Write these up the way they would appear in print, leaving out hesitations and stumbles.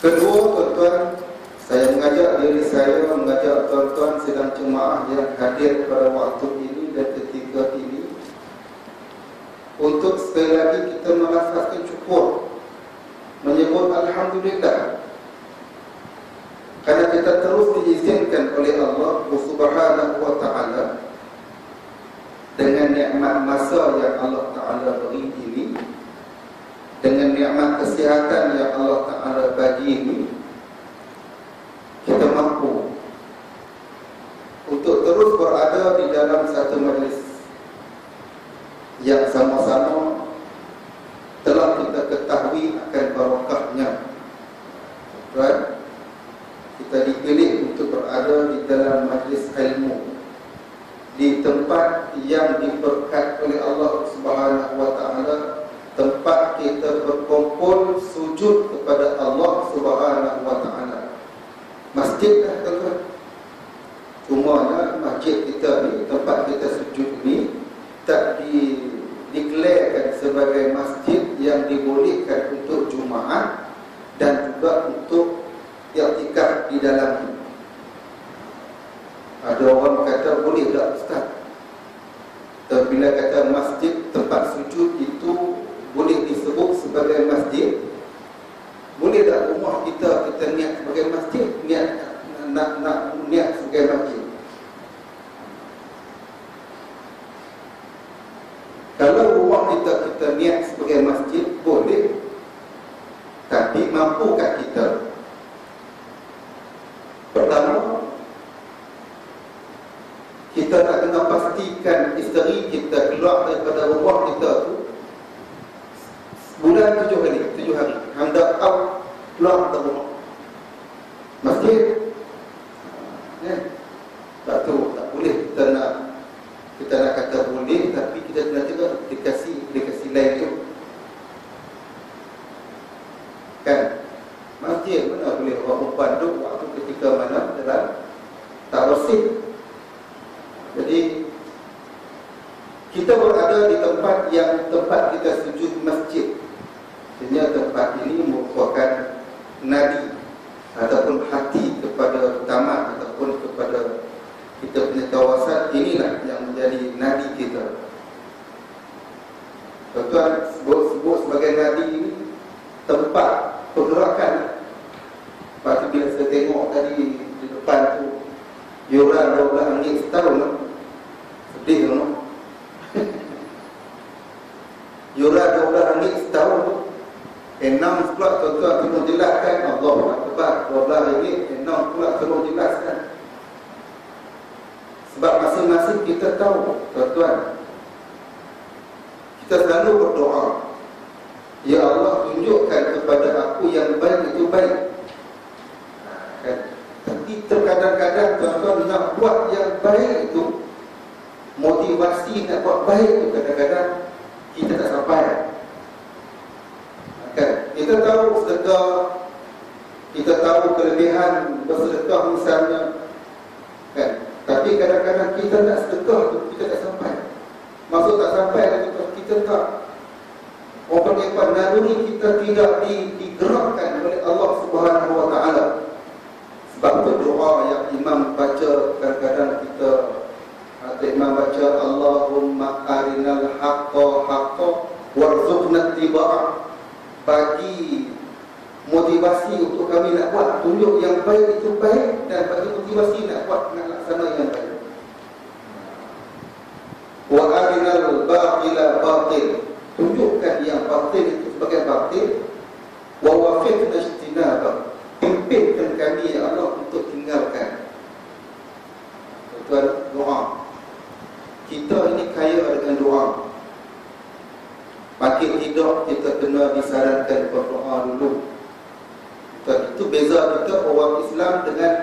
Kedua, tuan-tuan, saya mengajak tuan-tuan sedang jemaah yang hadir pada waktu ini dan ketika ini untuk sekali lagi kita melafazkan syukur, menyebut Alhamdulillah, karena kita terus diizinkan oleh Allah Subhanahu wa ta'ala dengan nikmat masa yang Allah Ta'ala beri ini, dengan nikmat kesihatan yang Allah Ta'ala bagi ini, kita mampu untuk terus berada di dalam satu majlis yang sama-sama telah kita ketahui akan barakahnya. Right? Kita dipilih untuk berada di dalam majlis ilmu, di tempat yang diberkat oleh Allah Subhanahu wa ta'ala, tempat kita berkumpul sujud kepada Allah Subhanahu wa ta'ala. Masjid lah tuan-tuan. Cumanya masjid kita ni, tempat kita sujud ni, tak dideklarkan sebagai masjid yang dibolehkan untuk Jumaat dan juga untuk i'tikaf di dalamnya. Ada orang kata boleh tak Ustaz? Dan bila kata masjid, tempat sujud itu boleh disebut sebagai masjid, boleh tak rumah kita niat sebagai masjid, nak niat sebagai masjid? Kalau rumah kita niat sebagai masjid, boleh. Tapi mampukah kita? Pertama, kita nak kena pastikan isteri kita keluar daripada rumah kita tu bulan 7 hari hendak out keluar dari rumah masjid. Tak tu, tak boleh kita nak kata boleh, tapi kita kena tengok aplikasi lain tu kan. Masjid mana boleh orang perempuan duduk waktu ketika mana dalam tak bersih. Jadi kita berada di tempat kita sujud masjid. Sebenarnya tempat ini merupakan nadi ataupun hati kepada taman ataupun kepada kita punya kawasan. Inilah yang menjadi nadi kita. Tuan-tuan, sebut sebagai nadi ini tempat pergerakan. Lepas tu bila saya tengok tadi di depan tu yuran RM12 setahun, sedih tu. Yuran RM12 setahun tu announce pula, tuan-tuan kena jelaskan. Allahu Akbar, RM12 announce pula, kena jelaskan. Sebab masing-masing kita tahu, tuan-tuan, kita selalu berdoa, ya Allah, tunjukkan kepada aku yang baik itu baik. Kan? Tapi terkadang-kadang tuan-tuan nak buat yang baik itu, motivasi nak buat baik itu kadang-kadang kita tak sampai. Kan? Kita tahu sedekah, kita tahu kelebihan bersedekah misalnya, kan? Tapi kadang-kadang kita nak sedekah tu kita tak sampai. Maksud tak sampai, kita tak, orang panggil apa, naluri kita tidak digerakkan oleh Allah Subhanahu wa ta'ala. Sebab itu doa yang imam baca kadang-kadang kita, atau imam baca Allahumma arinal haqqa haqqa warzuqna ittiba'ah, bagi motivasi untuk kami nak buat, tunjuk yang baik itu baik, dan bagi motivasi nak buat, nak laksana yang baik. Wa arinal batila batil, tunjukkan yang batil itu sebagai batil. Wa wafiqna ijtinabah, pimpinkan kami ya Allah untuk tinggalkan. Tuan, doa kita ini kaya dengan doa. Makin hidup kita kena disarankan berdoa dulu. Tuan, itu beza kita orang Islam dengan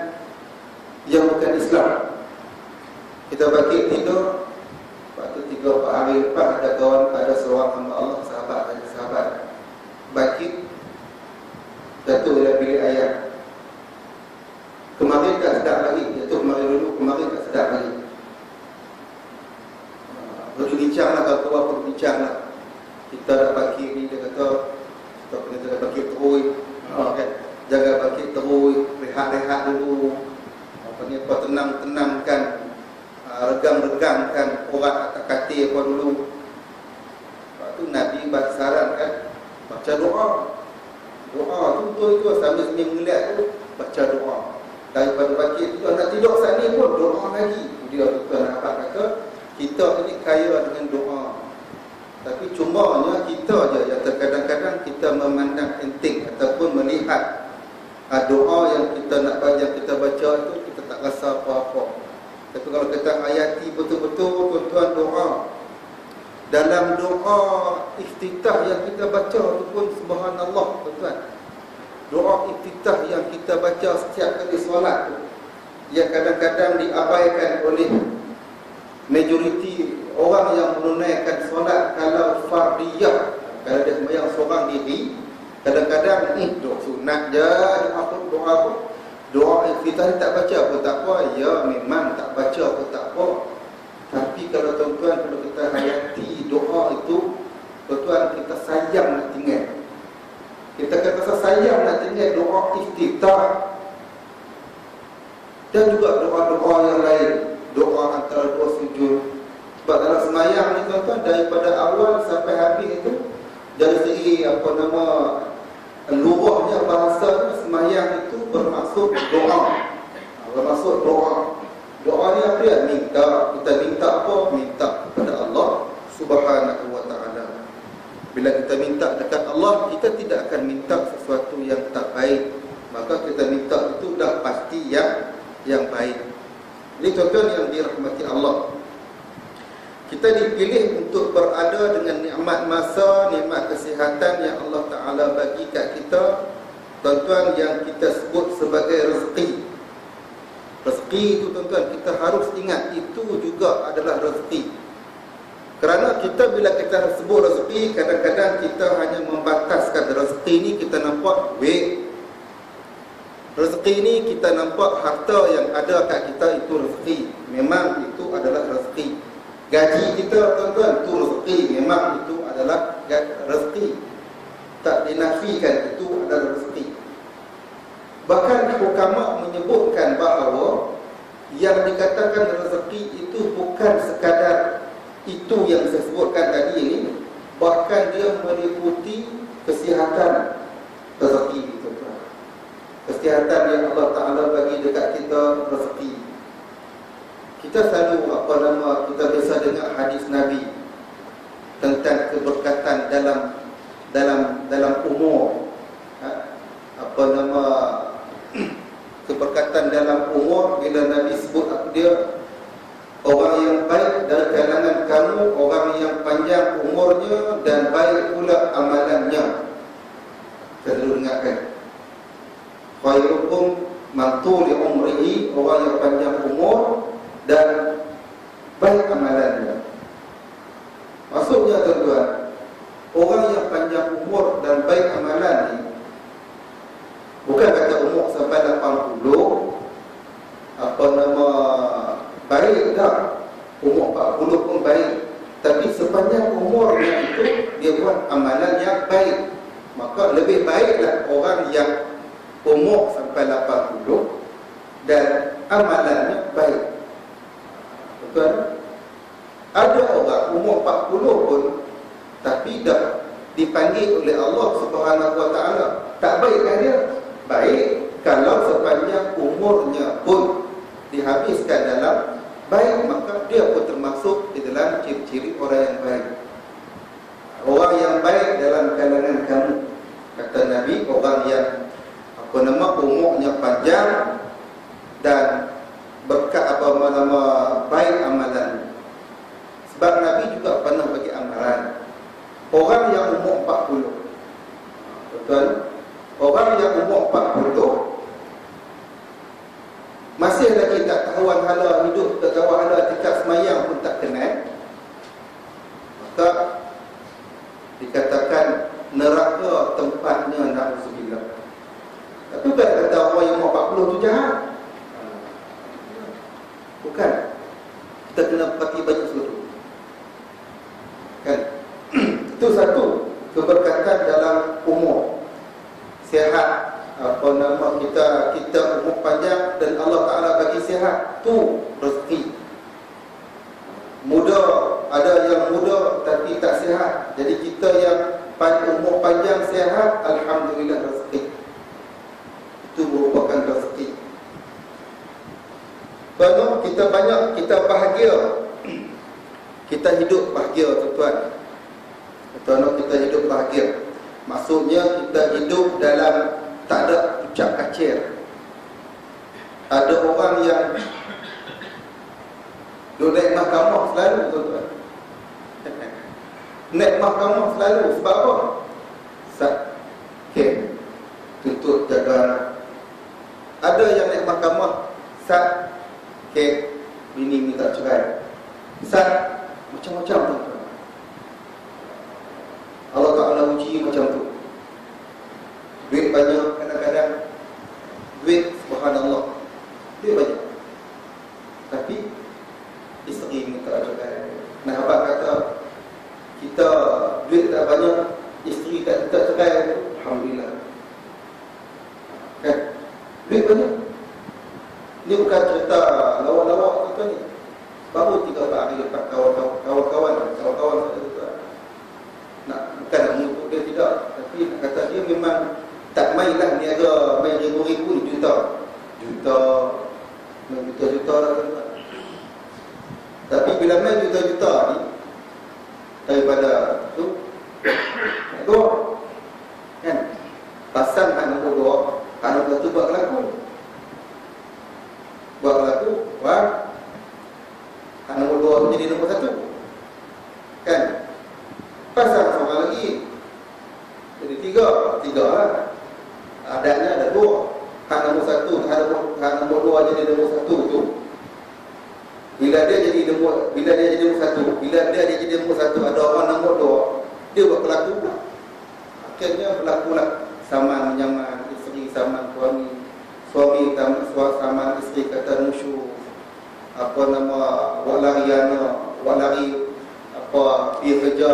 yang bukan Islam. Kita bagi tidur, waktu 3-4 hari lepas ada kawan, ada seorang hamba Allah, sahabat bagi jatuh dalam bilik ayam. Kemarin tak sedap lagi, jatuh kemarin tak sedap lagi. Berbincang lah, kalau keluar berbincang lah. Kita dah bagi ni, dia kata kita kena bakir terus kan. Jangan bangkit terus, rehat-rehat dulu. Tenang-tenangkan, regang-regangkan orang atas katil apa dulu. Lepas tu Nabi saran kan, baca doa. Doa tu betul itu sambil melihat tu baca doa. Daripada bangkit tu nak tidur saat ni pun doa lagi. Dia tuan Abang kata kita ni kaya dengan doa. Tapi cumanya kita je yang terkadang-kadang kita memandang enteng ataupun melihat doa yang kita nak baca, yang kita baca itu kita tak rasa apa-apa. Tapi kalau kita hayati betul-betul tuan-tuan doa, dalam doa iftitah yang kita baca itu pun subhanallah tuan-tuan. Doa iftitah yang kita baca setiap kali solat tu, yang kadang-kadang diabaikan oleh majoriti orang yang menunaikan solat kalau fardiyah, kalau dia sembahyang seorang diri, kadang-kadang doa sunat je, doa iftitah ni tak baca pun tak apa. Ya memang tak baca pun tak apa. Tapi kalau tuan-tuan, kalau kita hayati doa itu, tuan-tuan, kita sayang nak tinggal. Kita kata sayang nak tinggal doa iftitah. Dan juga doa-doa yang lain, doa antara dua sujud. Sebab dalam semayang ni tuan-tuan, daripada awal sampai habis itu, dari segi luahnya bahasa semayang itu bermaksud doa. Bermaksud doa. Doa ni apa ya? Minta. Kita minta apa? Minta kepada Allah Subhanahu wa ta'ala. Bila kita minta dekat Allah, kita tidak akan minta sesuatu yang tak baik. Maka kita minta itu dah pasti yang baik. Ini tuan-tuan yang dirahmati Allah. Kita dipilih untuk berada dengan nikmat masa, nikmat kesihatan yang Allah Ta'ala bagi kat kita, tuan-tuan, yang kita sebut sebagai rezeki. Rezeki itu tuan-tuan, kita harus ingat itu juga adalah rezeki. Kerana kita bila kita sebut rezeki, kadang-kadang kita hanya membataskan rezeki ni kita nampak duit. Rezeki ni kita nampak harta yang ada kat kita itu rezeki. Memang itu adalah rezeki. Gaji kita tuan-tuan itu rezeki. Memang itu adalah rezeki. Tak dinafikan itu adalah rezeki. Bahkan hukama menyebutkan bahawa yang dikatakan rezeki itu bukan sekadar itu yang saya sebutkan tadi ini, bahkan dia meliputi kesihatan rezeki itu. Kesihatan yang Allah Ta'ala bagi dekat kita rezeki. Kita selalu kita biasa dengar hadis Nabi tentang keberkatan dalam umur. Keberkatan dalam umur, bila Nabi sebut apa dia? Orang yang baik dari kalangan kamu, orang yang panjang umurnya dan baik pula amalannya. Saya dulu dengarkan. Khairukum man tuli umrihi, orang yang panjang umur dan baik amalannya. Maksudnya tuan-tuan, orang yang panjang umur dan baik amalan ni bukan kata umur sampai 80 baik dah, umur 40 pun baik. Tapi sepanjang umurnya itu dia buat amalan yang baik, maka lebih baiklah orang yang umur sampai 80 dan amalannya baik. Betul? Ada orang umur 40 pun tapi dah dipanggil oleh Allah Subhanahu wa ta'ala. Tak baik kan dia? Baik kalau sepanjang umurnya pun dihabiskan dalam baik, maka dia pun termasuk di dalam ciri-ciri orang yang baik. Orang yang baik dalam kalangan kamu, kata Nabi, orang yang umurnya panjang dan berkat baik amalan. Sebab Nabi juga pernah bagi amalan orang yang umur 40. Betul? Orang yang umur 40 masih lagi tak tahuan hala hidup, tak tahuan hala tingkat semayang pun tak kenal, maka dikatakan neraka tempatnya, na'udzubillah. Tapi bukan kata orang yang umur 40 tu jahat. Bukan. Kita kena perhati banyak sesuatu. Kan? Itu satu keberkatan dalam umur. Sihat, kita umur panjang dan Allah Ta'ala bagi sihat, tu rezeki. Muda, ada yang muda tapi tak sihat. Jadi kita yang umur panjang sihat, alhamdulillah rezeki. Itu merupakan rezeki. Banyak kita bahagia. Kita hidup bahagia, tuan-tuan. Tuan-tuan, kita hidup bahagia. Maksudnya kita hidup dalam tak ada ucap kacir. Ada orang yang duduk naik mahkamah selalu, tuan-tuan. Naik mahkamah selalu. Sebab apa? Okay, tuntut jaga anak. Ada yang naik mahkamah, okay, bini minta cerai. Macam-macam, tuan-tuan. Allah Ta'ala uji macam tu. Duit banyak, kadang-kadang duit, subhanallah, duit banyak, tapi isteri minta cerai. Nah, abang kata kita duit tak banyak, isteri tak minta cerai, alhamdulillah. Kan? Duit banyak. Ini bukan cerita lawak-lawak, tuan-tuan ni. Baru 3-4 hari lepas kawan-kawan bukan nak mengutuk dia, tidak, tapi nak kata dia memang tak main lah, niaga main ribu-ribu ni, juta lah, tuan-tuan. Tapi bila main juta-juta ni, daripada tu nak keluar, kan? Pasang hak nombor 2, hak nombor 1 buat kelaku, hak nombor 2 menjadi nombor 1, kan? Pasang seorang lagi jadi 3 lah. Adanya ada 2. Hak nombor 1, hak nombor 2 jadi nombor 1 tu. Bila dia jadi nombor 1, ada orang nombor 2, dia buat berlaku pula. Akhirnya berlakulah saman menyaman, isteri saman suami saman isteri, kata nusyur, apa nama, walari apa, pergi kerja,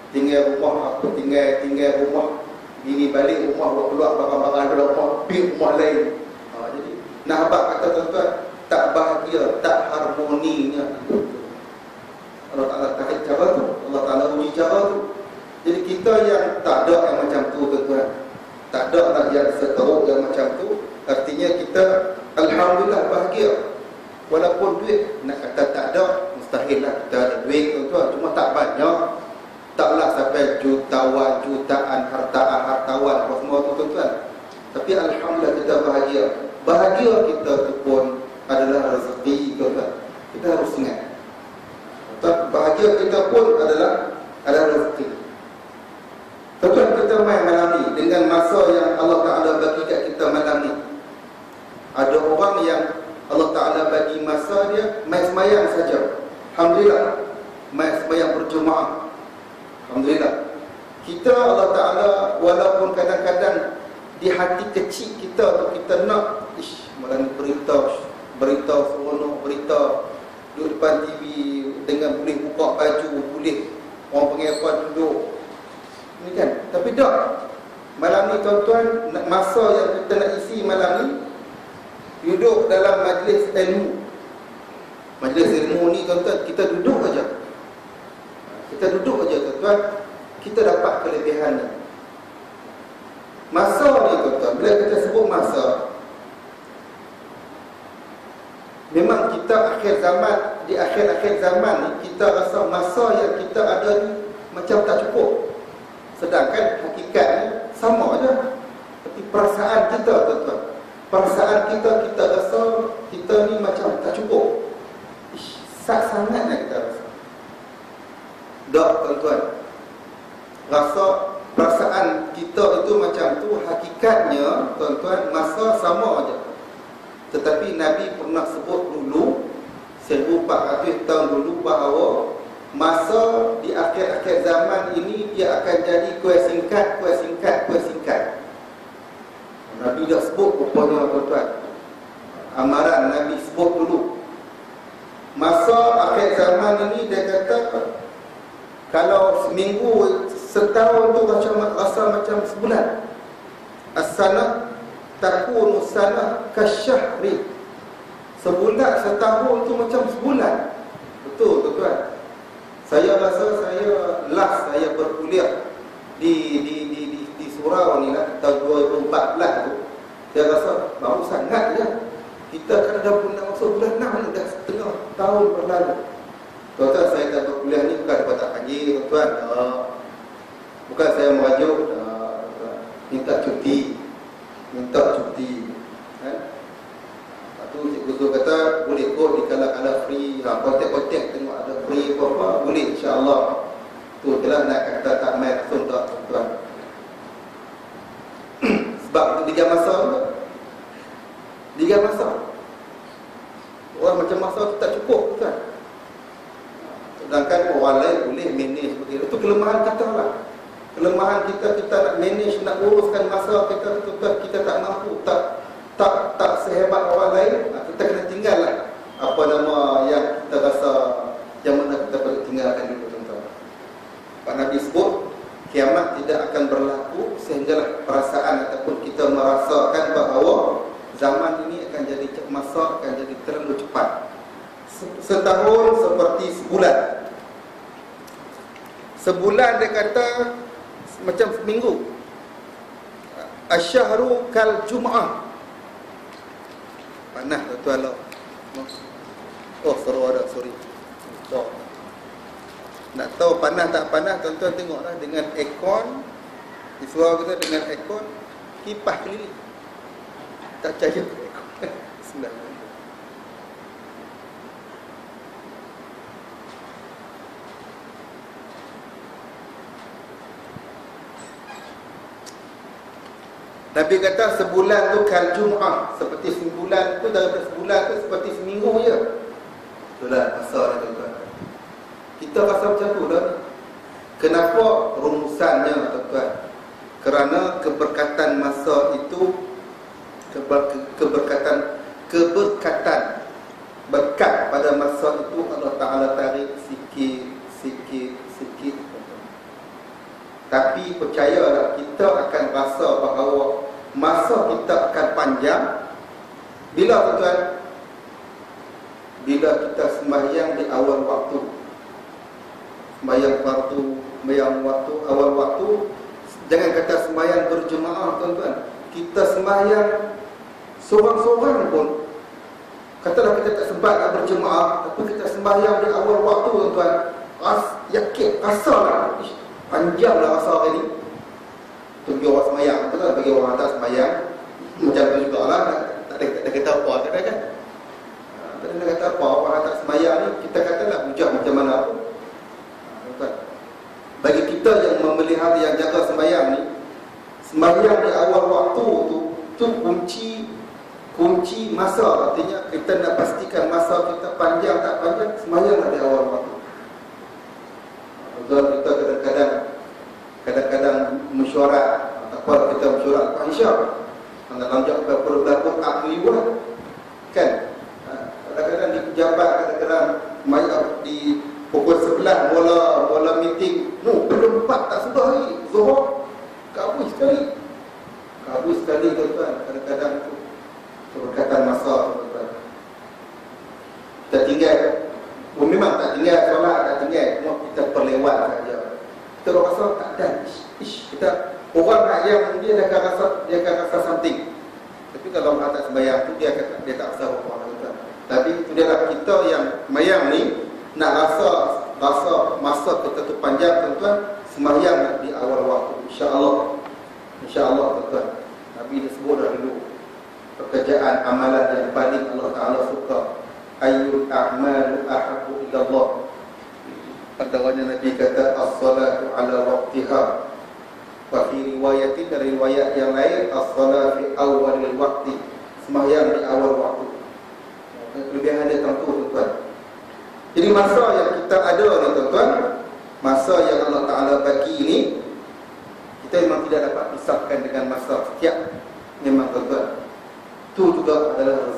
tinggal rumah, tinggal rumah, bini balik rumah, bawa keluar barang-barang dalam rumah, pergi rumah lain. Jadi nak abang kata, tuan-tuan, tak bahagia, tak harmoninya. Allah Ta'ala tarik cara tu, Allah Ta'ala uji cara tu. Jadi kita yang tak ada yang macam tu, tuan-tuan, tak ada lah yang seteruk yang macam tu, artinya kita alhamdulillah bahagia. Walaupun duit, nak kata tak ada, mustahil lah kita ada duit, tuan-tuan, cuma tak banyak. Taklah sampai jutaan, hartawan apa semua tu, tuan-tuan. Tapi alhamdulillah kita bahagia. Bahagia kita tu pun adalah rezeki, tuan-tuan. Kita harus ingat, bahagia kita pun adalah rezeki. Tuan-tuan, kita main malam ni dengan masa yang Allah Ta'ala bagi kat kita malam ni. Ada orang yang Allah Ta'ala bagi masa dia main semayang saja, alhamdulillah. Main semayang berjemaah, alhamdulillah. Kita Allah Ta'ala, walaupun kadang-kadang di hati kecil kita tu kita nak, malam ni berita seronok, berita duduk depan TV dengan boleh buka baju, boleh orang pengepan duduk ni, kan? Tapi tak, malam ni, tuan-tuan, masa yang kita nak isi malam ni duduk dalam majlis ilmu. Majlis ilmu ni, tuan-tuan, kita duduk aja, tuan-tuan, kita dapat kelebihannya. Masa ni, tuan-tuan, bila kita sebut masa, memang kita akhir zaman, di akhir-akhir zaman ni, kita rasa masa yang kita ada ni macam tak cukup. Sedangkan hakikatnya sama aja. Tapi perasaan kita, tuan-tuan, kita rasa kita ni macam tak cukup. Sangat nak kita rasa. Tak, tuan-tuan, rasa perasaan kita itu macam tu, hakikatnya, tuan-tuan, masa sama aja. Tetapi Nabi pernah sebut dulu 1400 tahun dulu bahawa masa di akhir-akhir zaman ini dia akan jadi kuih singkat. Nabi dah sebut rupanya, tuan-tuan. Amaran Nabi sebut dulu. Masa akhir zaman ini dia kata, kalau seminggu, setahun tu rasa macam sebulan. As-sana takunu sanah kasyahri. Sebulan, setahun tu macam sebulan. Betul tuan-tuan. Saya rasa saya berkuliah di surau ni lah tahun 2014 tu. Saya rasa baru sangat je. Kita kan dah pun nak masuk bulan 6 ni, dah setengah tahun berlalu. Tuan-tuan, saya dah berkuliah ni bukan dapat tak haji tuan-tuan. Bukan saya merajuk, minta cuti. Lepas tu Cikgu Zul kata boleh kot dikala-kala free, kontak-kontak tengok ada free apa-apa, boleh insya-Allah. Tu jelas nak kata tak main langsung tak tuan. Sebab liga masa orang macam masa tu tak cukup tuan. Sedangkan orang lain boleh manage begitu. Itu kelemahan kita lah. Kelemahan kita nak manage, nak uruskan masa kita tuan, kita tak mampu, tak sehebat orang lain. Kita kena tinggal lah apa nama yang kita rasa yang mana kita perlu tinggalkan dulu tuan-tuan. Pak Nabi sebut kiamat tidak akan berlaku sehinggalah perasaan ataupun kita merasakan bahawa zaman ini akan jadi masa akan jadi terlalu cepat. Setahun seperti sebulan. Sebulan dia kata macam seminggu. Asyahru kal jum'ah. Panas tuan lah. Oh, sorry. So, nak tahu panas tak panas, tuan-tuan tengoklah dengan aircon. Di surau kita dengan aircon, kipas keliling. Tak percaya aircon. Bismillah. Nabi kata sebulan tu kal jum'ah, seperti sebulan tu, daripada sebulan tu seperti seminggu je. Itulah masa dia tuan-tuan. Kita rasa macam tu lah. Kenapa rumusannya tuan-tuan? Kerana keberkatan masa itu, keberkatan berkat pada masa itu Allah Ta'ala tarik sikit. Tapi percayalah, kita akan rasa bahawa masa kita akan panjang bila tuan-tuan? Bila kita sembahyang di awal waktu. Sembahyang waktu awal waktu. Jangan kata sembahyang berjemaah tuan-tuan. Kita sembahyang seorang-seorang pun. Katalah kita tak sempat nak berjemaah, tapi kita sembahyang di awal waktu tuan-tuan. Yakin, rasalah. Panjanglah rasa hari ni. Tu bagi orang sembahyang, betul tak? Bagi orang tak sembahyang macam tu jugalah. Tak ada kata apa, tak ada kan? Tak ada kata apa. Orang tak sembahyang ni, kita katalah hujah macam mana pun. Bagi kita yang memelihara, yang jaga sembahyang ni, sembahyang di awal waktu tu kunci masa. Artinya kita nak pastikan masa kita panjang tak panjang, sembahyanglah di awal waktu. Betul, kita kadang-kadang mesyuarat, ataupun kita mesyuarat Al-Fahsyah, dalam jangka berlaku akhirah kan. Kadang-kadang di pejabat, kadang-kadang di pukul 11 mula meeting, belum 4 tak sudah lagi Zuhur, kabus sekali tuan-tuan. Kadang-kadang tu keberkatan masa tuan-tuan. Kita tinggal, memang tak tinggal solat, tak tinggal, cuma kita perlewat saja. Kita rasa tak ada. Kita orang yang dia akan rasa something. Tapi kalau orang tak sembahyang tu dia tak rasa apa-apa tuan. Tapi itu dia lah, kita yang sembahyang ni nak rasa masa kita tu panjang tuan-tuan, sembahyang di awal waktu insya-Allah tuan-tuan. Nabi dah sebut dah dulu pekerjaan amalan yang paling Allah Ta'ala suka, ayyul a'malu ahabbu ila Allah. Antaranya Nabi kata as-salatu ala waqtiha. Wa fi riwayatin, dari riwayat yang lain, as-salatu fi awwalil waqti, sembahyang di awal waktu. Kelebihan dia tentu tuan-tuan. Jadi masa yang kita ada ni tuan-tuan, masa yang Allah Ta'ala bagi ini, kita memang tidak dapat pisahkan dengan masa setiap. Memang tuan-tuan, itu juga adalah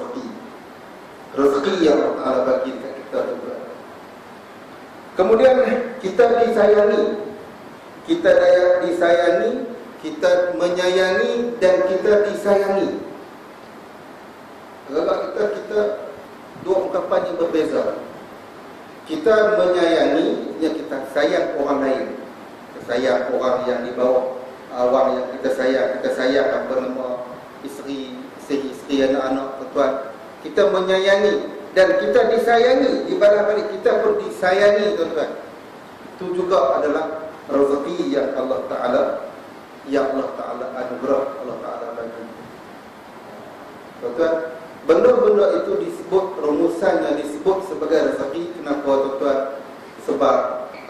rezeki yang Allah Ta'ala bagi dekat kita tuan-tuan. Kemudian kita disayangi, kita menyayangi dan kita disayangi. rupanya berbeza. Kita menyayangi, kita sayang orang lain. Kita sayang orang yang di bawah, orang yang kita sayang apa nama isteri, anak-anak, tuan. Kita menyayangi dan kita disayangi, di balik kita pun disayangi, tuan-tuan. Itu juga adalah rezeki yang Allah Ta'ala anugerah, Allah Ta'ala bagi. Tuan-tuan, benda-benda itu disebut, rumusannya disebut sebagai rezeki. Kenapa, tuan-tuan? Sebab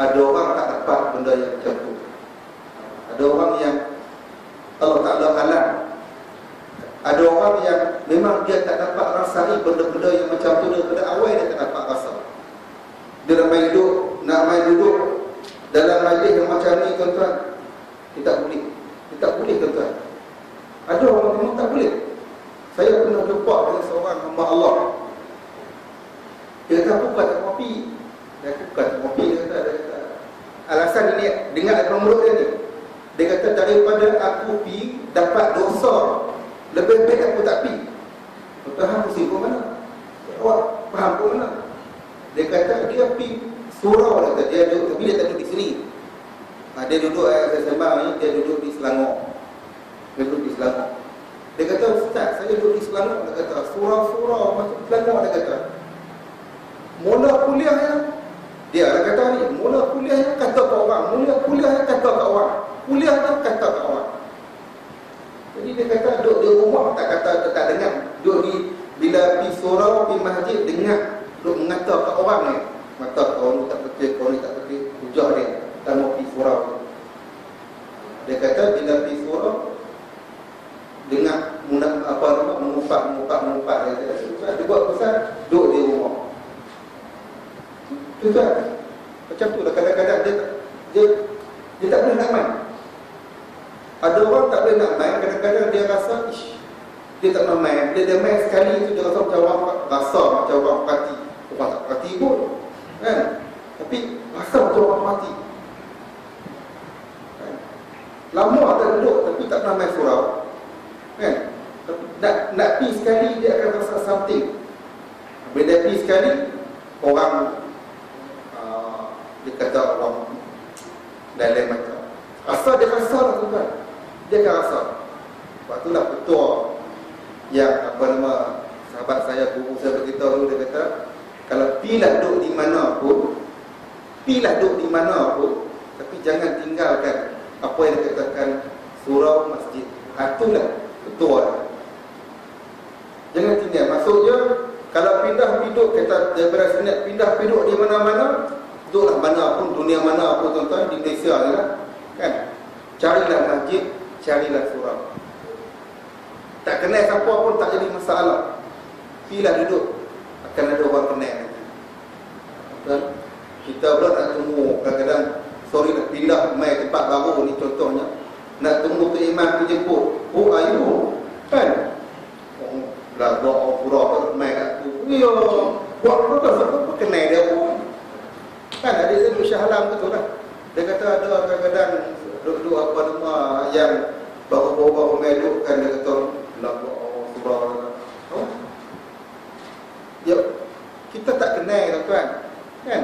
ada orang tak dapat benda yang macam tu. Ada orang yang Allah Ta'ala halang. Ada orang yang memang dia tak dapat rasai benda-benda yang macam tu. Daripada awal dia tak dapat rasa. Dia nak main duduk dalam majlis yang macam ni, tuan-tuan, dia tak boleh. Dia tak boleh, tuan-tuan. Ada orang memang tak boleh. Saya pernah jumpa dengan seorang hamba Allah. Dia kata, aku bukan tak kopi. Dia kata, alasan ini, dengar dari mulut dia ni. Dia kata, daripada aku pi dapat dosa, lebih baik aku tak pi. Faham pusing ke mana? Awak faham ke mana? Dia kata, dia pi surau, dia duduk, tapi dia tak duduk di sini. Dia duduk, saya sembang ni, dia duduk di Selangor. Dia kata, Ustaz, saya duduk di Selangor. Dia kata, surau-surau macam Selangor. Dia kata, mula kuliahnya, dia kata ni, mula kuliahnya kata ke orang, kuliahnya kata ke orang. Jadi dia kata, duduk di rumah tak kata, tak dengar. Duduk di, bila pergi surau, pergi masjid, dengar, duduk mengata ke orang ni. Mata kau ni tak betul, kau ni tak betul, hujah dia, tak mau pergi surau. Dia kata, bila pergi surau, dengar mengumpat. Dia buat pesan, duduk di rumah. Itu kan? Macam tu lah, kadang-kadang dia tak boleh nak main. Ada orang tak boleh nak main, kadang-kadang dia rasa dia tak nak main. Dia main sekali tu dia rasa macam orang parti. Orang tak parti pun, kan? Tapi rasa macam orang parti, kan? Lama tak duduk tapi tak pernah main surau, kan? Nak pergi sekali dia akan rasa something. Bila dia pergi sekali, orang dia kata orang lain macam rasa, dia rasa lah, tuan. Dia akan rasa. Sebab itulah ketua yang sahabat saya, guru saya beritahu, dia kata, kalau pilah duduk di mana pun, tapi jangan tinggalkan apa yang dikatakan surau masjid. Itulah ketua. Jangan tinggal. Maksudnya, kalau pindah duduk, kata daripada sini pindah duduk di mana-mana, duduklah mana pun, dunia mana pun, tuan-tuan, di Malaysia ni lah, kan? Carilah masjid, carilah surau. Tak kenal siapa pun tak jadi masalah. Pilah duduk, akan ada orang kenal nanti. Kan? Kita pula nak tunggu, kadang-kadang sorry nak pindah mai tempat baru ni, contohnya nak tunggu tu imam pergi jemput. Oh ayu, kan? Lah doa pura mai kat tu. Yo, buat apa kenal dia pun. Kan ada Zaidul Shah Alam betul lah. Dia kata ada kadang-kadang duduk apa nama yang baru-baru duduk, kan, dia kata lah surau. Ya, kita tak kenal, tuan, kan?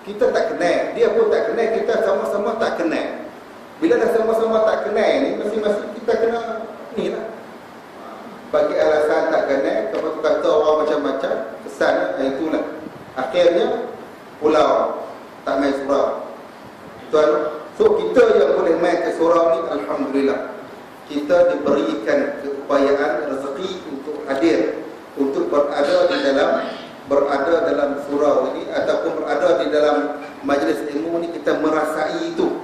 Kita tak kenal, dia pun tak kenal, kita sama-sama tak kenal. Bila dah sama-sama tak kenal ni, masing-masing kita kena ni lah. Bagi alasan tak kenal, kalau kata orang macam-macam, kesannya itulah. Akhirnya pulau tak main surau, tuan. So kita yang boleh main ke surau ni, alhamdulillah, kita diberikan keupayaan rezeki untuk hadir, untuk berada dalam surau ini, ataupun berada di dalam majlis ilmu ni. Kita merasai itu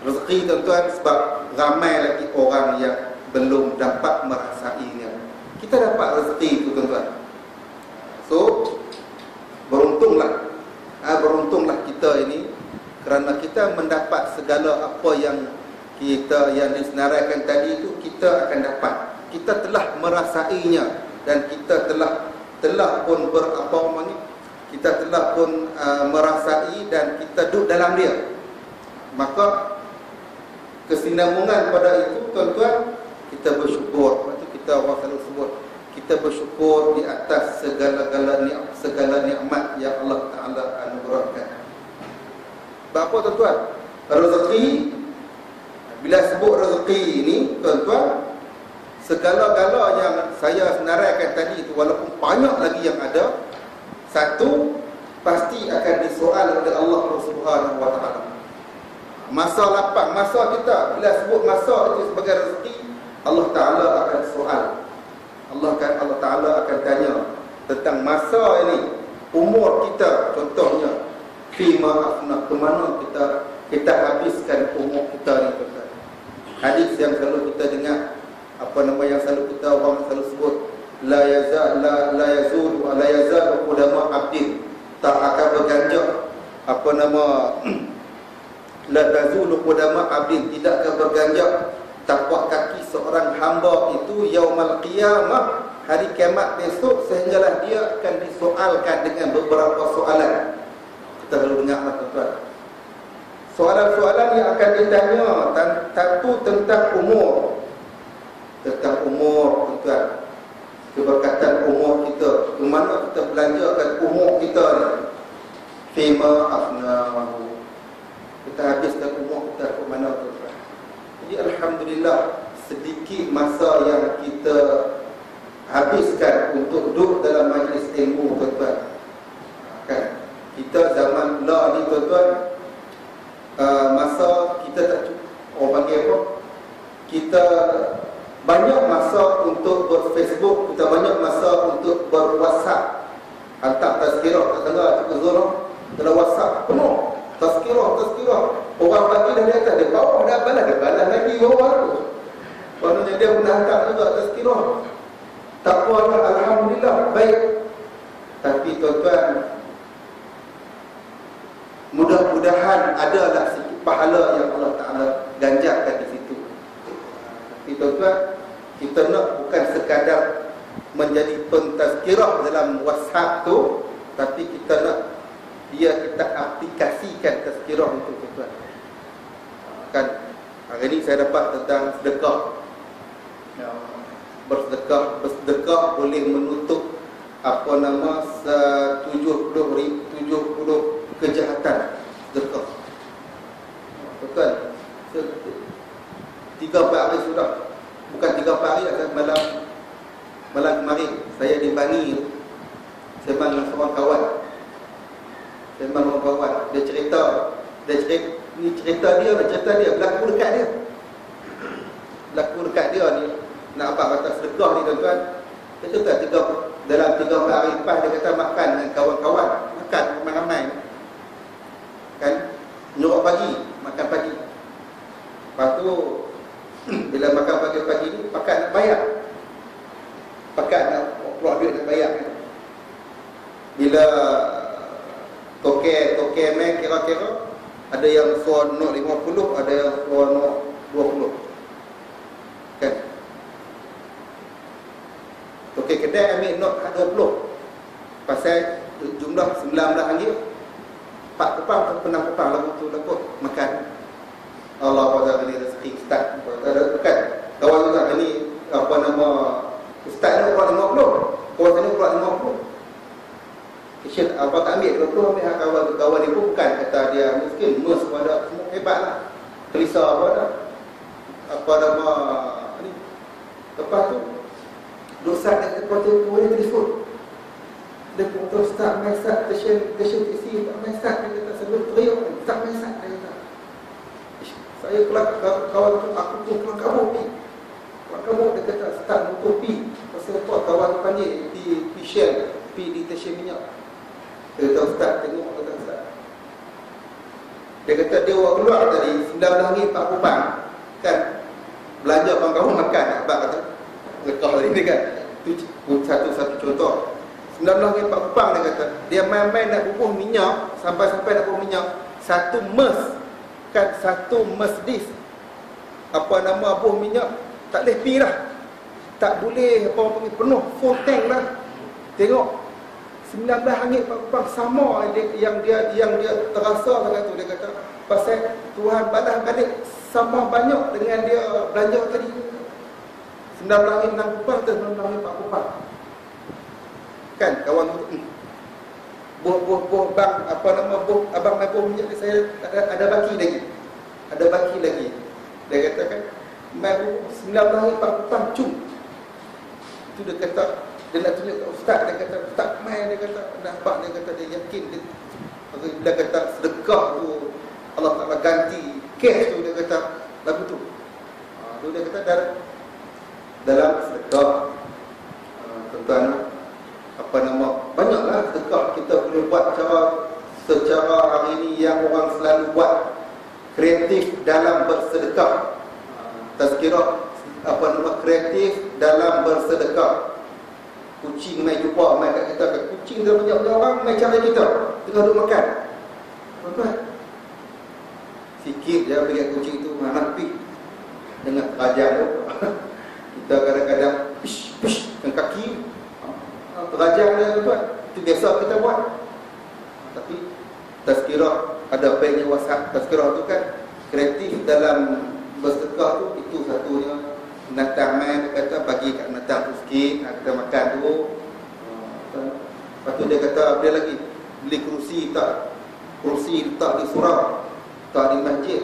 rezeki, tuan-tuan, sebab ramai lagi orang yang belum dapat merasainya. Kita dapat rezeki itu, tuan-tuan. So beruntunglah kita ini, kerana kita mendapat segala apa yang kita yang disenaraikan tadi itu, kita akan dapat. Kita telah merasainya, dan kita telah pun kita telah pun merasai, dan kita duduk dalam dia. Maka kesinambungan pada itu, tuan-tuan, kita bersyukur. Lepas tu kita orang selalu sebut, kita bersyukur di atas segala nikmat yang Allah Ta'ala anugerahkan. Apa tuan-tuan? Rezeki, bila sebut rezeki ini tuan-tuan, segala-gala yang saya senaraikan tadi itu, walaupun banyak lagi yang ada, satu pasti akan disoal oleh Allah Subhanahu wa Ta'ala. Masa lapang, masa kita, bila sebut masa itu sebagai rezeki, Allah Ta'ala akan soal. Allah Ta'ala akan tanya tentang masa ini, umur kita contohnya, fima afna, ke mana kita habiskan umur kita ni tuan-tuan. Hadis yang selalu kita dengar, yang selalu kita orang selalu sebut, la yazal qudama abdin, tak akan berganjak la tazulu qudama abdin, tidak akan berganjak tapak kaki seorang hamba itu yaumal qiyamah, hari kiamat besok, sehinggalah dia akan disoalkan dengan beberapa soalan. Kita perlu dengar tuan-tuan. Soalan-soalan yang akan ditanya, satu tentang umur. Tentang umur tuan-tuan, keberkatan umur kita, ke mana kita belanjakan umur kita ni. Fima afnahu, kita habiskan umur kita ke mana tuan-tuan. Jadi alhamdulillah, sedikit masa yang kita habiskan untuk duduk dalam majlis ilmu tuan-tuan. Kan kita zaman lah ni tuan-tuan, masa kita tak cukup, orang panggil apa, kita banyak masa untuk ber-Facebook, kita banyak masa untuk ber-WhatsApp, hantar tazkirah, tak dengar cukup Zul dalam WhatsApp penuh tazkirah. Orang pagi dah di atas, dia bawah dah balas lagi orang tu. Maknanya dia pun hantar juga tazkirah. Tak apa, alhamdulillah, baik. Tapi tuan-tuan, mudah-mudahan adalah sedikit pahala yang Allah Ta'ala ganjarkan di situ. Tapi tuan-tuan, kita nak bukan sekadar menjadi pentazkirah dalam WhatsApp tu, tapi kita nak kita aplikasikan tazkirah itu tuan-tuan. Kan hari ni saya dapat tentang sedekah. Bersedekah boleh menutup 70 kejahatan sedekah. Tuan-tuan, 3-4 hari sudah, bukan 3-4 hari, akan malam kemarin saya di Bangi, saya dengan seorang kawan. Dia cerita dia berlaku dekat dia ni. Nak abang kata sedekah ni tuan-tuan, dia cerita dalam 3 hari lepas, dia kata makan dengan kawan-kawan, makan ramai-ramai kan, nyuruh makan pagi. Lepas tu bila makan pagi-pagi ni, pakat nak bayar, pakat nak keluar duit nak bayar. Bila Tokek main, kira-kira ada yang suar nok 50, ada yang suar nok 20 kan. Tokek kedai ambil nok 20, pasal jumlah RM19, 4 kupang atau 6 kupang lagu tu dapat makan. Allah SWT ni rezeki ustaz. Bukan kawan juga ni, ustaz ni kurang 50, kawan ni kurang 50. Syed apa tak ambil 20, ambil kawan dia pun bukan kata dia miskin, mes pada semua hebat lah, kelisa ni. Lepas tu dosa dia kata boleh telefon, dia kata ustaz maisat station taxi tak maisat, dia kata sebelum teriak tak maisat, dia kata saya keluar kawan tu, aku pun keluar kamu, dia kata ustaz motor pi, pasal apa kawan tu panggil pi share, pi di stesen minyak. Dia kata ustaz tengok, kata ustaz, dia kata dia orang keluar tadi RM19 4 kupang kan, belanja kawan-kawan makan, abang kata lekah tadi ni kan. Itu satu contoh. RM19 4 kupang, dia kata dia main-main nak bubuh minyak, sampai nak bubuh minyak, satu mesdis bubuh minyak tak boleh pi lah, tak boleh penuh full tank lah. Tengok RM19 4 kupang sama yang dia terasa sangat tu. Dia kata pasal Tuhan balas balik sama banyak dengan dia belanja tadi. RM19 6 kupang atau RM19 4 kupang. Kan kawan tu, boh bang, apa nama boh, abang mai boh minyak ni, saya ada baki lagi. Ada baki lagi. Dia katakan, mai 9 hari pang cum. Itu dia kata, dia nak tunjuk kat ustaz, dia kata tak mai, dia kata nampak, dia kata dia yakin dia kata sedekah tu Allah Taala ganti cash tu, dia kata lagu tu. Tu dia kata dalam sedekah, tuan-tuan, apa nama, banyaklah sedekah kita boleh buat secara hari ini yang orang selalu buat, kreatif dalam bersedekah. Tazkirah, apa nama, kreatif dalam bersedekah. Kucing mai jumpa mai kat kita, kucing dah banyak orang mai cari kita tengah duduk makan. Tuan-tuan, sikit je bagi kucing tu mana pi dengan kerajaan tu. Kita kadang-kadang pish dengan kaki kerajaan dia, tuan. Itu biasa kita buat. Tapi tazkirah, ada baiknya WhatsApp tazkirah tu kan, kreatif dalam bersedekah tu, itu satunya. Natang mai kata bagi kat natang tu sikit, kita makan tu. Lepas tu dia kata dia lagi beli kerusi letak di surau, letak di masjid.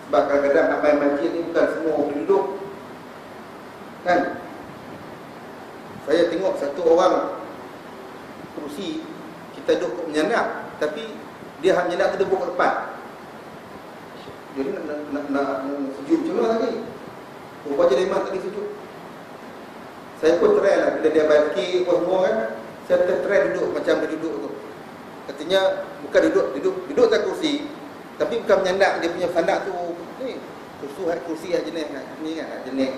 Sebab kadang-kadang nak main masjid ni bukan semua boleh duduk, kan. Saya tengok satu orang kerusi, kita duduk menyandak, tapi dia hanya menyandak ke depan depan. Jadi nak sujud macam mana lagi? Rupanya dia memang tadi sujud. Saya pun try lah, bila dia balik apa semua kan, saya try duduk macam dia duduk tu. Artinya bukan duduk atas kursi, tapi bukan menyandak. Dia punya sandak tu ni, kursi jenis ni kan, jenis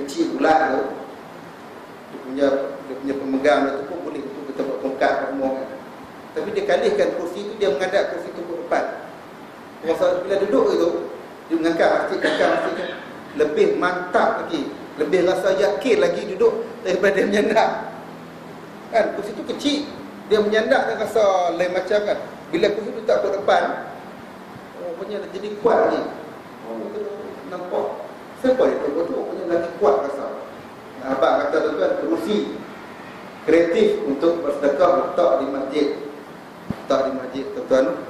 kecil pula tu. Dia punya pemegang tu pun boleh tu kita buat tongkat semua kan. Tapi dia kalihkan kursi tu, dia menghadap kursi tu ke depan. Masa bila duduk itu, dia mengangkat masjid lebih mantap lagi, lebih rasa yakin lagi duduk daripada dia menyandak. Kan kursi tu kecil, dia menyandak dia rasa lain macam kan. Bila kursi tu tak ke depan, punya jadi kuat lagi. Nampak siapa dia tu punya lagi kuat rasa. Abang kata tuan-tuan, kerusi kreatif untuk bersedekah letak di masjid. Letak di masjid, tuan-tuan.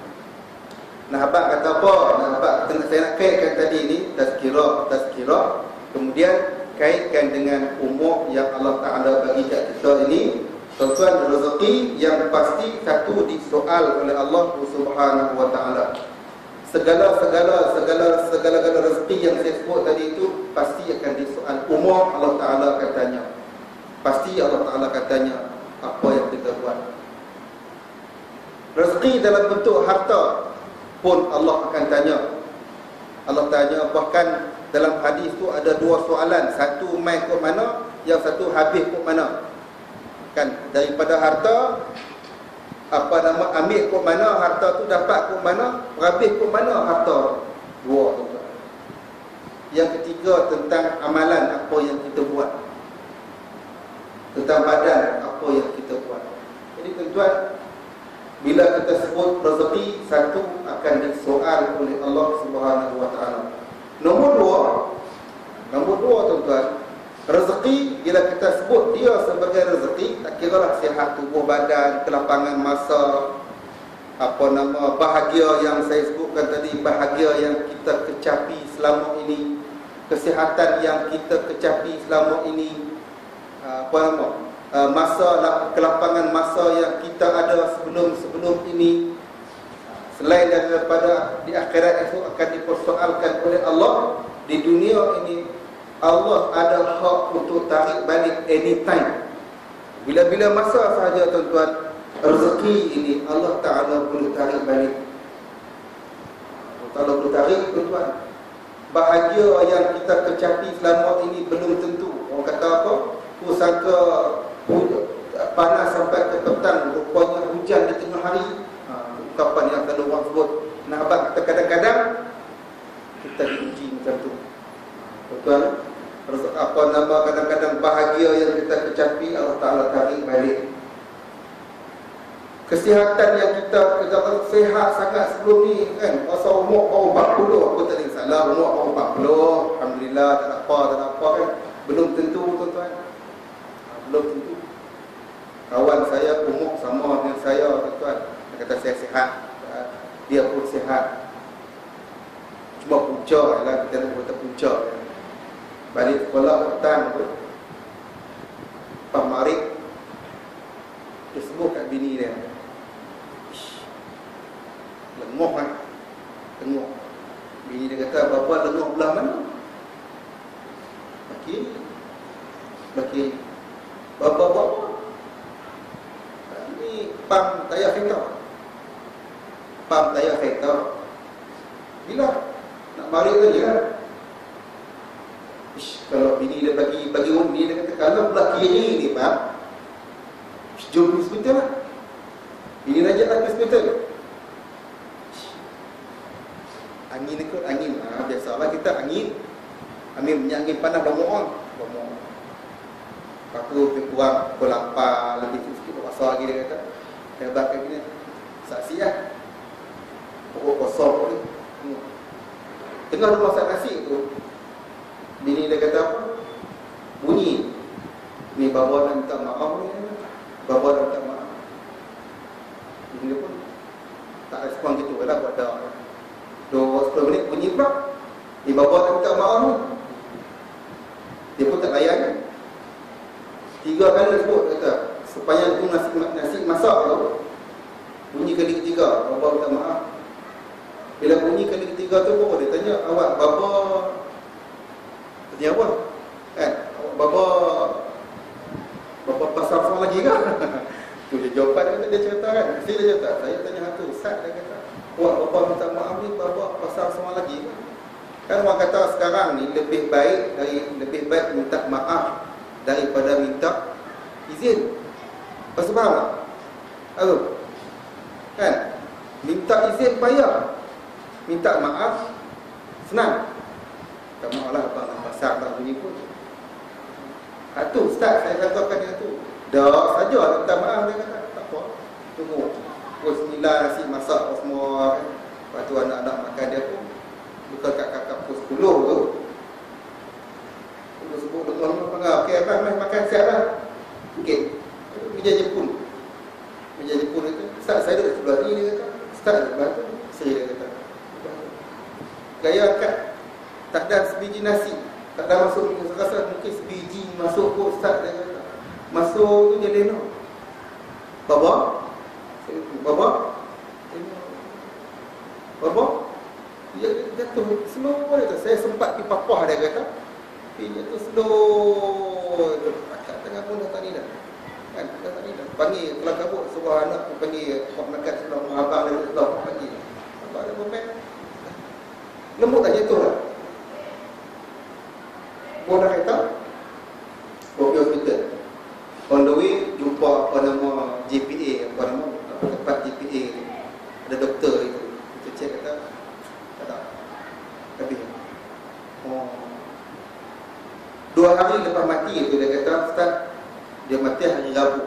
Nah, abang kata apa? Nah, abang kata saya nak kaitkan tadi ni tazkirah, kemudian kaitkan dengan umur yang Allah Taala bagi kat kita ini. Tuan-tuan, rezeki yang pasti satu disoal oleh Allah Subhanahu wa taala. Segala rezeki yang saya sebut tadi itu pasti akan disoal. Umur Allah Taala akan tanya. Pasti Allah Taala akan tanya apa yang kita buat. Rezeki dalam bentuk harta pun Allah akan tanya. Allah tanya, bahkan dalam hadis tu ada dua soalan, satu mai ke mana, yang satu habis ke mana. Kan daripada harta, apa nama, ambil ke mana harta tu, dapat ke mana, habis ke mana harta. Dua tu. Yang ketiga tentang amalan, apa yang kita buat. Tentang badan, apa yang kita buat. Jadi tuan-tuan, bila kita sebut rezeki, satu akan disoal oleh Allah Subhanahu wa taala. Nombor dua tuan-tuan, rezeki bila kita sebut dia sebagai rezeki, tak kiralah sihat tubuh badan, kelapangan masa, apa nama, bahagia yang saya sebutkan tadi, bahagia yang kita kecapi selama ini, kesihatan yang kita kecapi selama ini, apa nama, kelapangan masa yang kita ada sebelum ini. Selain daripada di akhirat itu akan dipersoalkan oleh Allah, di dunia ini Allah ada hak untuk tarik balik anytime. Bila-bila masa sahaja tuan-tuan, rezeki ini Allah Ta'ala boleh tarik balik. Allah Ta'ala boleh tarik tuan-tuan. Bahagia yang kita kecapi selama ini belum tentu. Orang kata apa? Aku sangka panas sampai ke petang, rupanya hujan di tengah hari. Ungkapan yang selalu orang sebut. Nah, abang kata kadang-kadang kita diuji macam tu. Betul? Apa nama, kadang-kadang bahagia yang kita kecapi Allah Ta'ala tarik balik. Kesihatan yang kita sehat sangat sebelum ni kan, masa umur baru 40, aku tak ada salah, umur baru 40, alhamdulillah, tak ada apa kan. Belum tentu tuan-tuan, belum tentu. Kawan saya umur sama dengan saya, tuan. Dia kata saya sihat, dia pun sihat. Cuma punca lah, kita nak kata punca. Balik sekolah petang tu, Pak Marik dia sebut kat bini dia, lengoh kan, lengoh. Bini dia kata, bapa lengoh belah mana? Baki, bapa ini pam tayar kereta. Bila nak balik saja kan? Kalau bini dia bagi orang ni, dia kata kalau belah kiri ni pam, jom pergi hospital lah. Bini raja nak pergi hospital. Angin ikut angin. Biasalah kita angin minyak angin panas bangun. Lepas tu lebih kurang pukul 8 lebih sikit pasal lagi dia kata. Hebat kat bini. Saksi lah. Pukul kosong ni. Tengah dia masak nasi tu, bini dia kata apa? Bunyi. Ni bapa nak minta maaf ni. Bapa nak minta maaf. Bini dia pun tak respon gitu lah buat dah. 10 minit bunyi pula. Ni bapa nak minta maaf ni. Dia pun tak layan kan. 3 kali sebut kata, supaya tu nasi masak tu, bunyi kali ketiga, bapa minta maaf. Bila bunyi kali ketiga tu, baru dia tanya, awak bapa tanya apa? Kan? Bapa pasal soal lagi kan? Tu dia jawapan dia cerita kan. Mesti dia cerita, saya tanya satu, Ustaz dia kata, awak bapa minta maaf ni, bapa pasal soal lagi kan? Kan orang kata sekarang ni lebih baik minta maaf daripada minta izin. Pasal faham tak? Kan? Minta izin payah, minta maaf senang. Tak maaf lah abang nak pasal tak bunyi pun. Tu Ustaz saya katakan yang tu. Dah saja minta maaf dia kata. Tak apa. Tunggu. Pukul 9 nasi masak semua kan. Lepas tu anak-anak makan dia pun bukan kat pukul 10 tu. Pukul 10 betul-betul panggil. Okey abang makan siap lah. Okey. Meja Jepun. Meja Jepun itu. Ustaz saya duduk sebelah ni dia kata. Ustaz sebelah tu. Isteri dia kata. Gaya akad. Tak ada sebiji nasi. Tak ada masuk. Saya rasa mungkin sebiji masuk pun Ustaz dia kata. Masuk tu dia lena. Bapa? Dia jatuh slow dia kata. Saya sempat pergi papah dia kata. Dia jatuh slow. Akad tengah pun dah tak ni dah. Kan? Dah tak ni dah. Panggil kelang kabut. Sebuah anak pun panggil. Pak makan sebelah abang dia sebelah pun panggil. Abang dia pun main. Lembut tak jatuh lah. Bawa dah kereta, bawa pergi hospital. On the way, jumpa apa nama JPA, tempat JPA. Ada doktor itu. Kita cek kata, tak ada. Habis. 2 hari lepas mati itu dia kata, Ustaz, dia mati hari Rabu.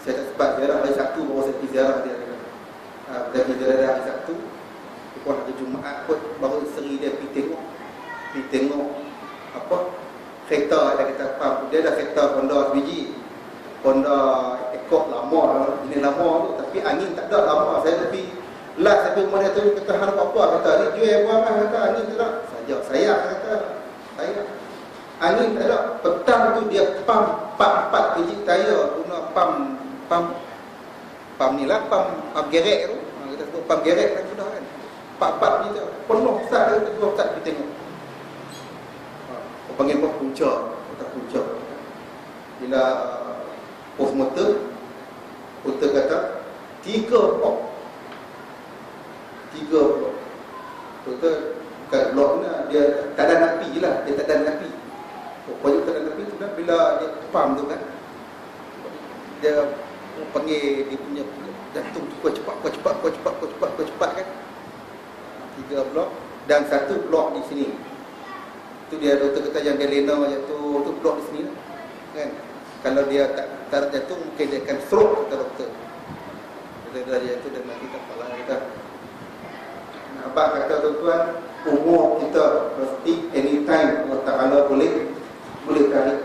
Saya tak sempat ziarah hari Sabtu, baru saya pergi ziarah dia. Dia pergi ziarah hari Sabtu. Lepas hari Jumaat pun baru isteri dia pergi tengok apa kereta dia kata apa dia ada kereta Honda sebiji, Honda Accord lama, jenis lama tu, tapi angin tak ada lama. Saya pergi last sampai rumah dia tu kata hang apa kata ni jual buang lah kata angin tak ada saja saya kata saya angin tak ada. Petang tu dia pam 4 biji tayar guna pam ni lah pam gerek tu, kita sebut pam gerek kan sudah kan 4 biji tu penuh besar dia kata dua besar kita tengok. Panggil apa? Punca. Bila postmortem kata 3 blok. Doktor kat blok ni dia tak ada napi je lah. Dia tak ada napi. Pokoknya tak ada napi tu kan. Bila dia pam tu kan, dia panggil dia punya jantung tu kuat cepat kan. 3 blok dan 1 blok di sini. Tu dia doktor kata yang dia lena jatuh tu blok di sini lah. Kan. Kalau dia tak jatuh mungkin dia akan stroke kata doktor. Dia jatuh dan mati tak apalah kata. Abang kata tuan-tuan, umur kita mesti anytime Allah Ta'ala boleh tarik.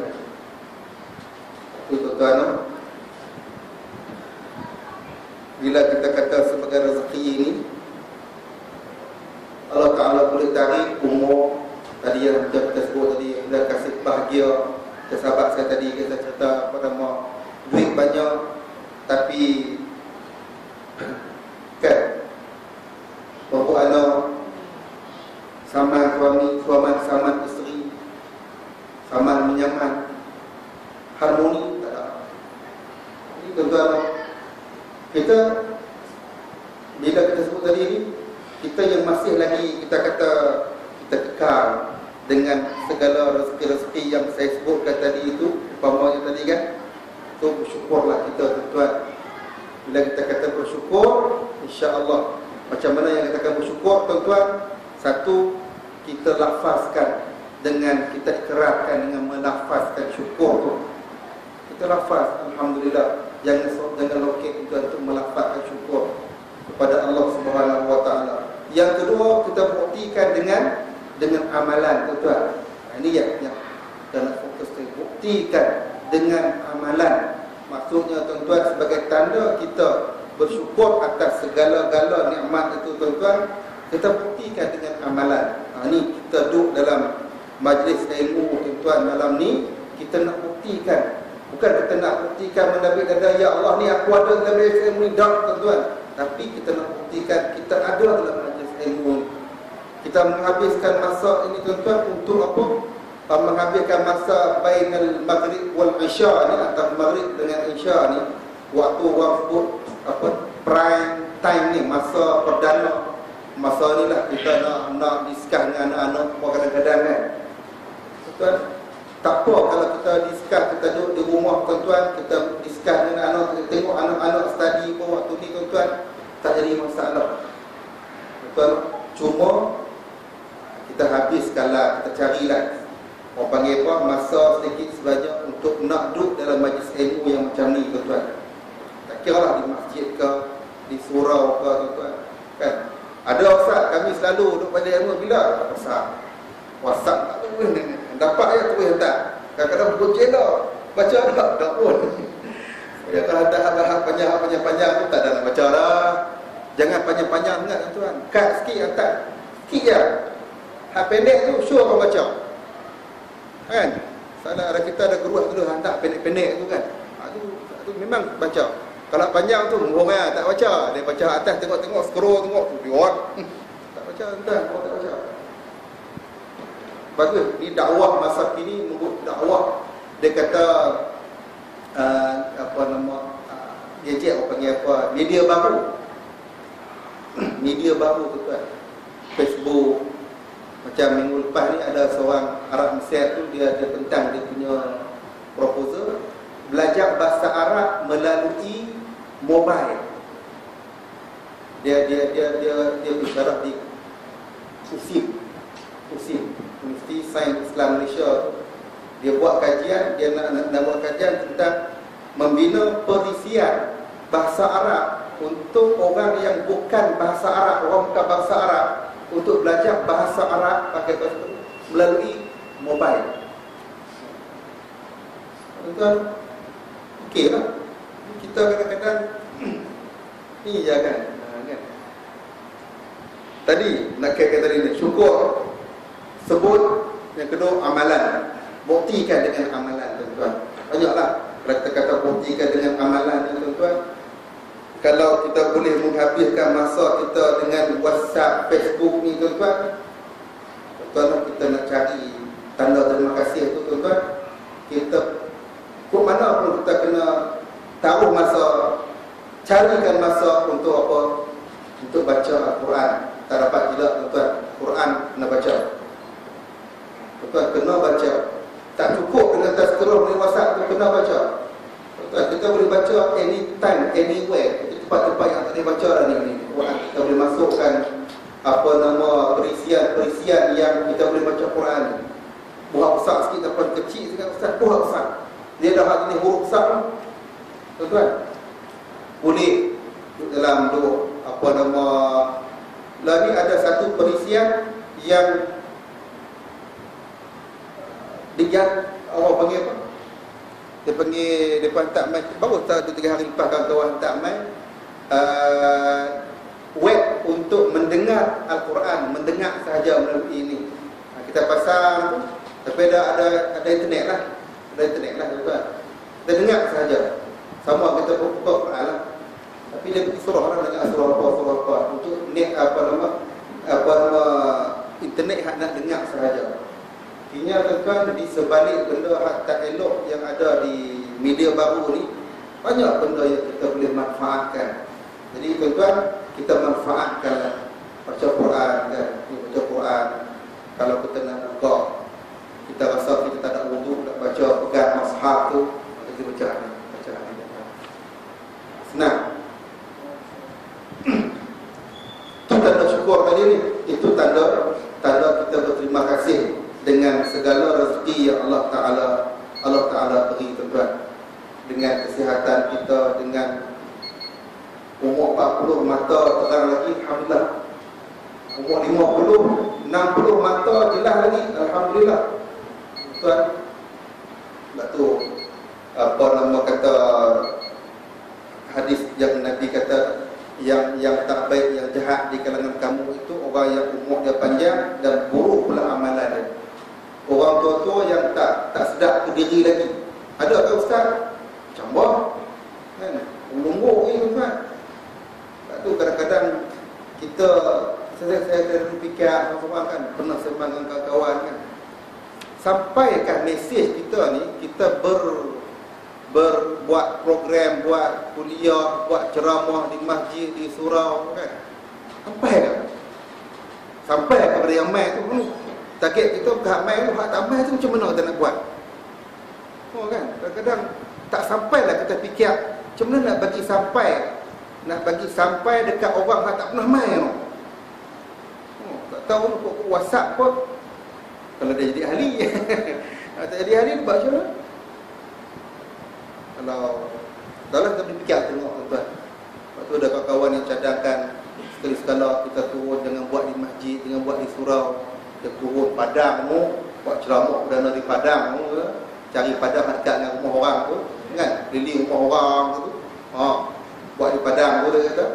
Tu tuan-tuan. sahabat saya tadi kita cerita pada mau duit banyak tapi kan bawa anak saman suami, saman isteri, saman menyaman, harmoni tak ada. Ini tuan-tuan, kita bila kita sebut tadi ni, kita yang masih lagi kita kata kita kekal dengan segala rezeki-rezeki yang saya sebutkan tadi itu, umpamanya tadi kan, so bersyukurlah kita tuan-tuan. Bila kita kata bersyukur, insya-Allah macam mana yang kita akan bersyukur tuan-tuan? Satu, kita lafazkan dengan kita ikrarkan dengan melafazkan syukur tu. Kita lafaz alhamdulillah, jangan lokek tuan untuk melafazkan syukur kepada Allah Subhanahu wa taala. Yang kedua, kita buktikan dengan amalan tuan-tuan. Ini yang kita nak fokus tu, buktikan dengan amalan. Maksudnya tuan-tuan sebagai tanda kita bersyukur atas segala-gala nikmat itu tuan-tuan, kita buktikan dengan amalan. Ni kita duduk dalam majlis ilmu tuan-tuan, malam ni kita nak buktikan. Bukan kita nak buktikan mendapat dada ya Allah ni aku ada dalam majlis ilmu ni dak tuan-tuan, tapi kita nak buktikan kita ada dalam majlis ilmu ni. Kita menghabiskan masa ini tuan-tuan untuk apa? Menghabiskan masa bainal maghrib wal isya ni, antara maghrib dengan isya ni, waktu apa prime time ni, masa perdana. Masa ni lah kita nak discuss dengan anak-anak kadang-kadang kan. Tuan, tak apa kalau kita discuss, kita duduk di rumah tuan-tuan, kita discuss dengan anak, kita tengok anak-anak study pun waktu ni tuan-tuan, tak jadi masalah. Tuan, cuma kita habiskanlah, kita carilah orang panggil apa, masa sedikit sebanyak untuk nak duduk dalam majlis ilmu yang macam ni tuan-tuan. Tak kira lah di masjid ke, di surau ke tuan-tuan kan. Ada ustaz, kami selalu duduk pada ilmu bila WhatsApp tak tahu dapat ya tu hantar. Kadang-kadang bergojek dah. Baca tak pun. Ya kalau hantar panjang tu tak ada nak baca dah. Jangan panjang-panjang sangat tuan. Kat sikit hantar. Sikit je. Hak pendek tu show kau baca. Kan? Salah ada kita ada guru tu hantar pendek-pendek tu kan. Tu memang baca. Kalau panjang tu orang tak baca, dia baca atas tengok scroll tengok tu dia tak baca tuan, tak baca. Bagus, ni dakwah masa kini menurut dakwah dia kata apa nama gadget apa panggil apa, media baru. Media baru tuan. Facebook. Macam minggu lepas ni ada seorang Arab Mesir tu dia tentang dia punya proposal belajar bahasa Arab melalui mobile. Dia bicara di USIM, Universiti Sains Islam Malaysia. Dia buat kajian, dia nak buat kajian tentang membina perisian bahasa Arab untuk orang yang bukan bahasa Arab, orang bukan bahasa Arab, untuk belajar bahasa Arab pakai bahasa melalui mobile. Tuan, okey lah. Kita kadang-kadang ni je kan. Tadi nak kata tadi ni syukur, sebut, yang kedua amalan. Buktikan dengan amalan tuan-tuan. Banyaklah kalau kita kata buktikan dengan amalan ni tuan-tuan. Kalau kita boleh menghabiskan masa kita dengan WhatsApp, Facebook ni tuan-tuan, tuan-tuan kita nak cari tanda terima kasih tu tuan-tuan. Kita ke mana pun kita kena taruh masa, carikan masa untuk apa? Untuk baca Al-Quran. Tak dapat tidak tuan-tuan, Quran kena baca. Tuan-tuan kena baca. Tak cukup dengan terus di WhatsApp tu, kena baca. Tuan-tuan kita boleh baca anytime, anywhere. Itu tempat-tempat yang tak boleh baca dah ni. Quran kita boleh masukkan apa nama perisian yang kita boleh baca Quran. Buat besar sikit depan kecil sikit besar, buat besar. Dia dah ada jenis huruf besar. Tuan-tuan boleh dalam tu apa nama lah ni ada satu perisian yang dia orang panggil apa? Dia panggil depa hantar mai baru tak 2-3 hari lepas kawan-kawan hantar mai web untuk mendengar Al-Quran, mendengar sahaja melalui ini. Kita pasang tu, tapi ada internet lah. Ada internet lah tuan. Kita dengar sahaja. Sama kita buka Quran lah. Tapi dia pergi surah lah, dengar surah apa. Untuk net apa nama internet hak nak dengar sahaja. Artinya tuan-tuan, di sebalik benda hak tak elok yang ada di media baru ni, banyak benda yang kita boleh manfaatkan. Jadi tuan-tuan, kita manfaatkanlah. Baca Quran kan, baca Quran. Kalau kita nak buka, kita rasa kita tak ada wudu nak baca pegang mushaf tu, kita baca ni. Senang. Itu tanda syukur tadi ni. Itu tanda kita berterima kasih dengan segala rezeki yang Allah Ta'ala beri tuan-tuan. Dengan kesihatan kita, dengan umur 40 mata terang lagi, alhamdulillah. Umur 50, 60 mata jelas lagi, alhamdulillah. Tuan, sebab tu apa nama kata hadis yang Nabi kata, yang tak baik, yang jahat di kalangan kamu itu orang yang umur dia panjang dan buruk pula amalan dia. Orang tua-tua yang tak sedap diri lagi. Ada ke ustaz? Cambah kan, lumbuh ni tuan. Sebab tu kadang-kadang saya fikir orang kan, pernah sembang dengan kawan-kawan kan, sampaikan mesej kita ni, kita buat program, buat kuliah, buat ceramah di masjid, di surau kan, sampai kepada yang mai tu. Target kita hak mai tu, hak tak mai tu macam mana kita nak buat? Oh kan, kadang-kadang tak sampailah kita fikir macam mana nak bagi sampai dekat orang hak tak pernah mai tu. Tak tahu pun WhatsApp pun kalau dia jadi ahli. Tak jadi ahli dia buat macam mana? Kalau kita fikir tengok tuan. Lepas tu ada kawan-kawan yang cadangkan sekali-sekala kita turun, jangan buat di masjid, jangan buat di surau. Kita turun padang tu, buat ceramah perdana di padang tu, cari padang dekat dengan rumah orang tu, kan? Keliling rumah orang tu. Buat di padang tu dia kata.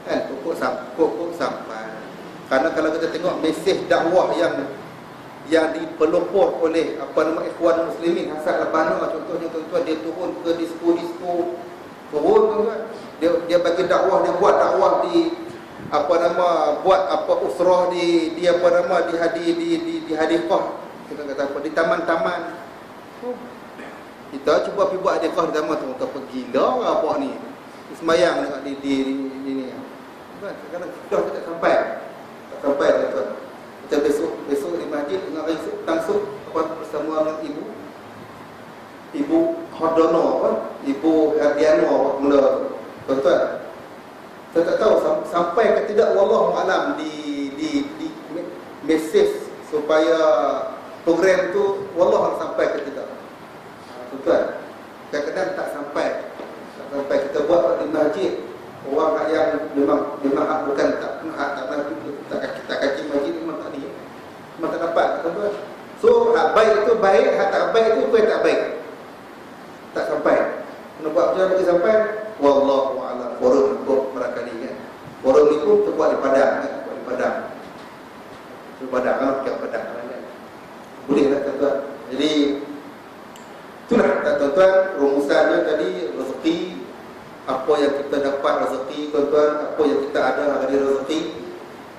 Kan pokok sampai. Karena kalau kita tengok mesej dakwah yang dipelopor oleh Ikhwan Muslimin Hassan Al-Banna contohnya tuan-tuan, dia turun ke disko-disko, turun tuan-tuan, dia bagi dakwah, dia buat dakwah di usrah di hadiqah, kita kata apa, di taman-taman. Kita cuba pergi buat hadiqah di taman tu, apa gila ke apa ni, sembahyang dekat di ni kan, kadang kita tak sampai tuan-tuan. Macam besok di masjid tengah langsung bersama dengan Ibu Hodono Ibu Hardiano mula tuan-tuan. Saya tak tahu sampai ke tidak, wallahu alam di mesej supaya program tu wallahu sampai ke tidak. Tuan-tuan, kadang-kadang tak sampai kita buat di masjid. Orang yang memang bukan tak kaji masjid memang tak ni, memang tak dapat tuan-tuan. So hak baik itu baik, hak tak baik itu tak baik, tak sampai. Kena buat macam mana bagi sampai? Wallahu a'lam. Forum untuk barangkali kan, forum itu terbuat di padang kan, kan, kat padang kan, boleh lah tuan-tuan. Jadi itulah tuan-tuan rumusannya tadi, rezeki. Apa yang kita dapat rezeki tuan-tuan, apa yang kita ada hari rezeki.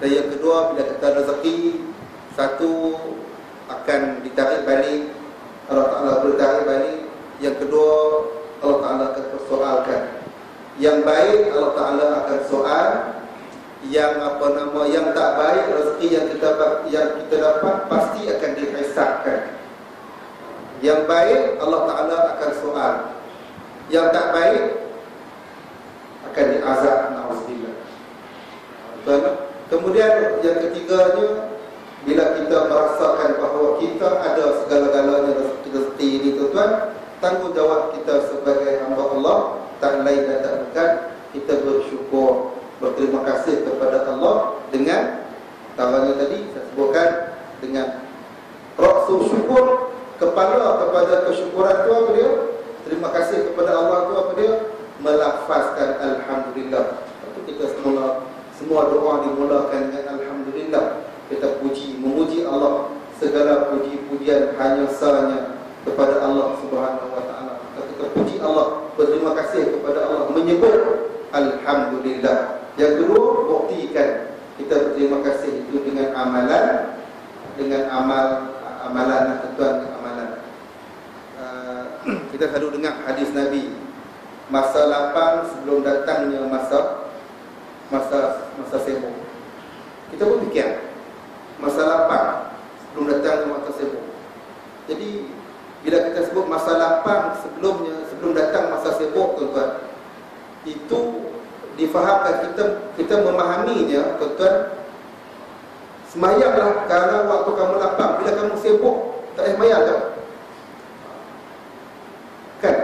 Dan yang kedua, bila kita rezeki, satu akan ditarik balik, Allah Ta'ala boleh tarik balik. Yang kedua, Allah Ta'ala akan persoalkan. Yang baik Allah Ta'ala akan soal. Yang tak baik, rezeki yang kita dapat pasti akan dihisabkan. Yang baik Allah Ta'ala akan soal. Yang tak baik akan diazab, na'udzubillah. Kemudian yang ketiganya, bila kita merasakan bahawa kita ada segala-galanya rezeki ini tuan-tuan, tanggungjawab kita sebagai hamba Allah tak lain dan tak bukan kita bersyukur, berterima kasih kepada Allah dengan tawarannya tadi saya sebutkan, dengan rasul syukur, kepala kepada kesyukuran tu apa dia? Terima kasih kepada Allah tu apa dia? Melafazkan alhamdulillah. Itu kita semua doa dimulakan dengan alhamdulillah. Kita memuji Allah. Segala puji-pujian hanya sahanya kepada Allah Subhanahu wa taala. Kita puji Allah, berterima kasih kepada Allah, menyebut alhamdulillah. Yang kedua, buktikan kita berterima kasih itu dengan amalan, dengan amalan tuan amalan. Kita selalu dengar hadis Nabi, masa lapang sebelum datangnya masa sibuk. Kita pun fikir masa lapang sebelum datangnya masa sibuk. Jadi bila kita sebut masa lapang sebelum datang masa sibuk, tuan-tuan, itu difahamkan, kita memahaminya, tuan-tuan. Semayanglah kalau waktu kamu lapang. Bila kamu sibuk, tak payah semayang tak? Kan?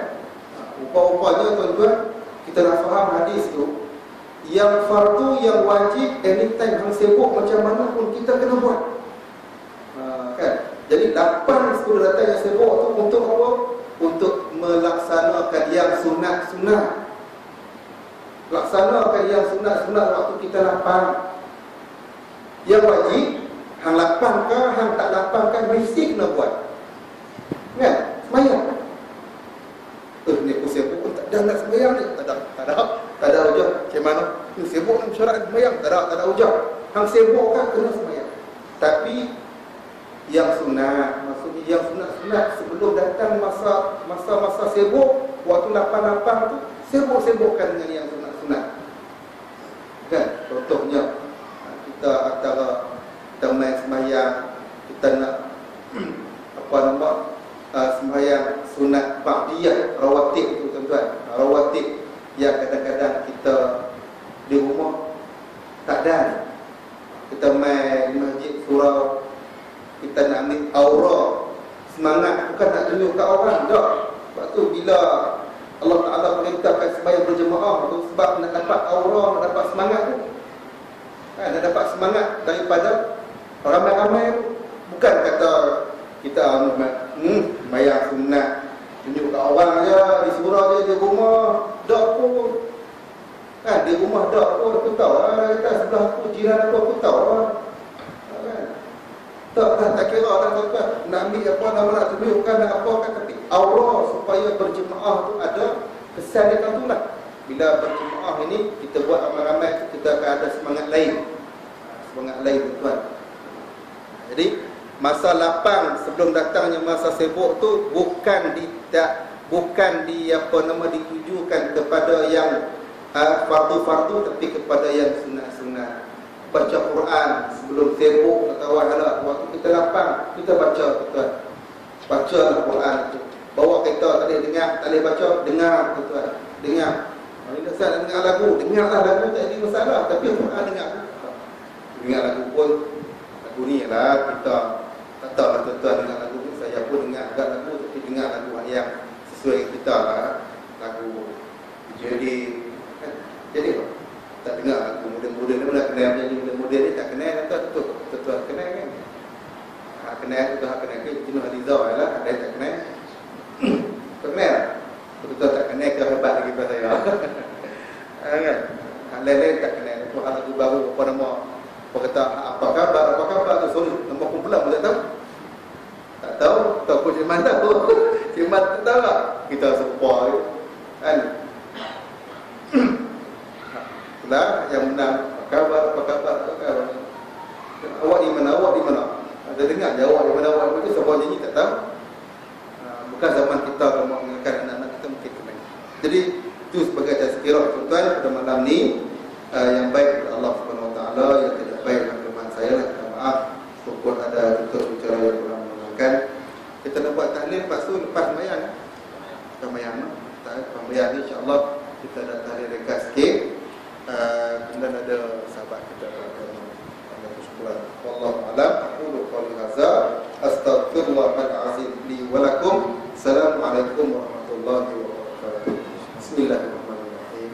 Rupa-rupanya, tuan-tuan, kita nak faham hadis tu, yang fardu, yang wajib, anytime hang sibuk macam mana pun kita kena buat. Kan? Jadi 8 10 datang yang sibuk tu untuk apa? Untuk melaksanakan yang sunat-sunat. Laksanakan yang sunat-sunat waktu kita lapang. Yang wajib, hang lapang ke, hang tak lapang ke, mesti kena buat. Kan? Semayang. Ni aku sibuk pun tak ada nak semayang ni. Tak ada hujah. Macam mana? Ni sibuk nak syarat semayang. Tak ada hujah. Hang sibuk kan kena semayang. Tapi yang sunat, maksudnya yang sunat-sunat sebelum datang masa sibuk, waktu lapang-lapang tu, sibuk-sibukkan dengan yang sunat-sunat. Kan? Contohnya, kita antara kita main sembahyang, kita nak sembahyang sunat ba'diyah, rawatib tu, tuan-tuan. Rawatib yang kadang-kadang kita di rumah tak ada. Kita main di masjid surau, kita nak ambil aura semangat, bukan nak tunjuk kat orang dah. Sebab tu bila Allah Ta'ala perintahkan sembahyang berjemaah tu, sebab nak dapat aura, nak dapat semangat tu. Nak dapat semangat daripada ramai-ramai tu. Bukan kata kita sembahyang sunat tunjuk kat orang je, di surau je, di rumah dak pun. Kan, di rumah dak pun aku tahu. Kata sebelah aku, jiran aku tahu. Tak kira lah, tuan-tuan. Nak ambil apa, nak tunjukkan, nak apa kan. Tapi aura supaya berjemaah tu ada kesan dia tu lah. Bila berjemaah ini, kita buat ramai-ramai, kita akan ada semangat lain. Semangat lain, tuan-tuan. Jadi, masa lapang sebelum datangnya masa sibuk tu bukan ditujukan kepada yang fardu-fardu, tapi kepada yang sunat-sunat. Baca Quran sebelum sibuk, kawan ada waktu kita lapang, kita baca, tuan. Baca Al-Quran tu. Bawa kereta tak boleh dengar, tak boleh baca, dengar, tuan. Dengar. Ini saya dengar lagu, dengarlah lagu, tak ada masalah, tapi Quran dengar lagu pun, lagu ni lah kita tak tahu lah, tuan-tuan dengar lagu ni. Saya pun dengar agak lagu, tapi dengar lagu yang sesuai kita lah. Lagu jadi tak dengar lagu muda-muda ni, mana kenal nyanyi muda-muda ni tak kenal, tuan-tuan kenal kan? Kenal tu dah kenal ke jenuh Aliza lah, ada yang tak kenal. Tak kenal. Betul tak kenal ke hebat lagi pada saya. Kan? Lain-lain tak kenal. Tu hal lagu baru apa nama? Apa kata apa khabar tu sorry, nama kumpulan pun tak tahu. Tak tahu, tak pun macam mana tahu. Cuma tak tahu lah. Kita serupa kan. Lah yang menang apa khabar awak di mana ada dengar jawab di mana awak itu sebab nyanyi tak tahu. Bukan zaman kita kalau mau mengenalkan anak-anak kita mungkin kena. Jadi itu sebagai tazkirah, tuan-tuan, pada malam ni yang baik kepada Allah Subhanahu Wa Taala, yang tidak baik kepada saya lah, minta maaf. Walaupun ada tutur bicara yang kurang menyenangkan. Kita nak buat tahlil lepas tu, lepas sembahyang. Sembahyang ni insya-Allah kita ada tahlil ringkas sikit. Kemudian ada sahabat kita ada kesyukuran. Wallahu a'lam. Aqulu qawli hadza astaghfirullahal azim li wa lakum. Assalamualaikum warahmatullahi wabarakatuh. Bismillahirrahmanirrahim.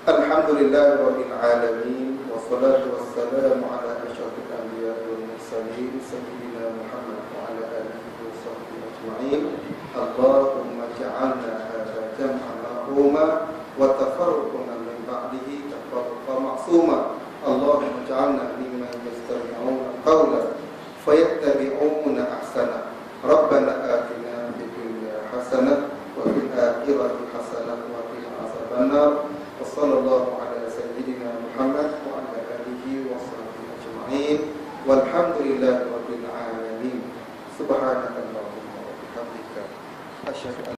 Alhamdulillahirabbil alamin wassalatu wassalamu ala asyrafil anbiya'i wal mursalin sayyidina Muhammad wa ala alihi wa sahbihi ajma'in. Allahumma ij'alna hadza jam'an marhuma wa tafarruqna بعده تفرقا معصوما اللهم اجعلنا ممن يستمعون قولا فيتبعون احسنه ربنا آتنا في الدنيا hasanah wa fil akhirati hasanah wa qina adzabannar. Wa sallallahu ala sayyidina Muhammad wa ala alihi wa sahbihi ajma'in. Walhamdulillahi rabbil alamin. Subhanakallahumma wa bihamdika asyhadu